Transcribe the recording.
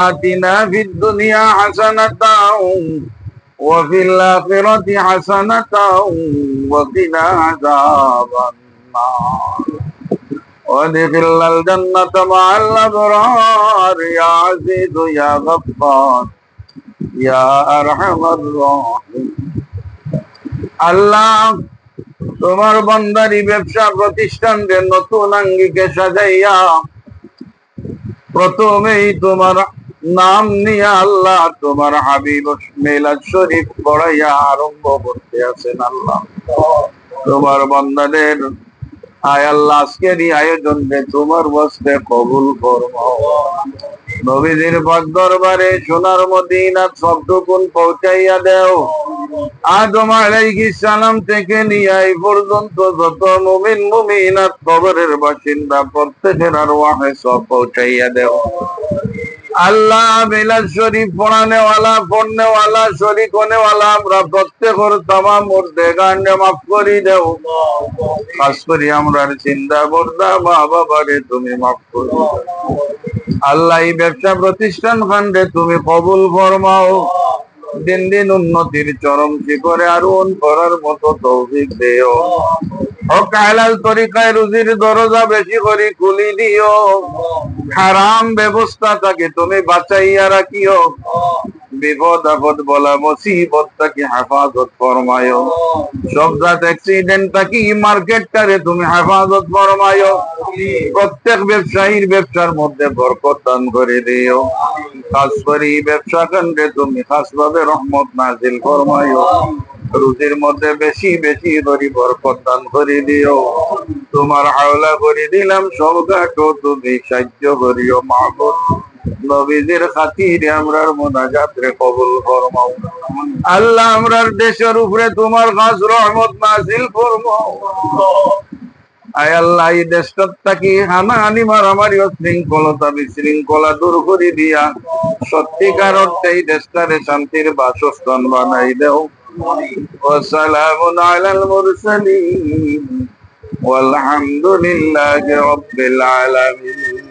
آتنا في الدنيا حسنة وفي الآخرة حسنة وقنا عذاب النار وادخلنا الجنة مع الأبرار يا عزيز يا غفار يا أرحم الراحمين আল্লাহ তোমার বান্দারি ব্যবসা প্রতিষ্ঠানের নতুন আঙ্গিকে সাজাইয়া প্রথমেই তোমার নাম নিয়ে আল্লাহ তোমার হাবিব মিলাদ শরীফ পড়াইয়া আরম্ভ করতে আছেন। আল্লাহ তোমার বান্দাদের আয় আল্লাহ আজকের এই আয়োজনকে তোমার বস্তে কবুল ফরমাও। নবীজির পাক দরবারে সোনার মদিনা সবটুকুন পৌঁছাইয়া দেও। আদম আলাইহিস সালাম থেকে নিয়ে এই পর্যন্ত যত মুমিন মুমিনাত কবরের বাসিন্দা প্রত্যেকের আরওয়াহে সব পৌঁছাইয়া দেও। আল্লাহ মিলাদ শরীফ পড়ানেওয়ালা পড়নেওয়ালা শরীক হনেওয়ালা আমরা প্রত্যেকের তামাম মুর্দেগানে মাফ করি দেও। খাস করি আমরা চিন্তা করতা মা বাবারে তুমি মাফ করো। আল্লাহ এই ব্যবসা প্রতিষ্ঠান খান্ডে তুমি কবুল ফরমাও। দিন দিন উন্নতির চরম শিখরে আরোহণ করার মতো তৌফিক দিও। হক হালাল তরিকায় রুজির দরজা বেশি করে খুলি দিও। হারাম ব্যবস্থা তাকে তুমি বাঁচাইয়া রাখিও। বিপদ আপদ বলা মুসিবত তাকে হেফাজত ফরমায়ো। সব জাত অ্যাক্সিডেন্ট তাকে মার্কেটটারে তুমি হেফাজত ফরমায়ো। প্রত্যেক ব্যবসায়ীর ব্যবসার মধ্যে বরকত দান করে দিও। খাস করে ব্যবসা কেন্দ্রে তুমি খাস ভাবে রহমত নাজিল ফরমায়ো। রুজির মধ্যে বেশি বেশি করে বরকত দান করে দিও। তোমার হাওলা করে দিলাম সবগাটো তুমি সাহায্য করিও মাবুদ। নবীজির খাতিরে আমরার মুনাজাত রে কবুল ফরমাও। আল্লাহ আমরার দেশের উপরে তোমার খাস রহমত নাজিল ফরমাও। আয় আল্লাহ এই দেশটার থাকি হানাহানি মারামারি ও শৃঙ্খলতা বিশৃঙ্খলা দূর করে দিয়া সত্যিকার অর্থে এই দেশটারে শান্তির বাসস্থান বানাই দেও। ওয়াসসালামু আলাল মুরসালিন ওয়ালহামদুলিল্লাহি রাব্বিল আলামিন।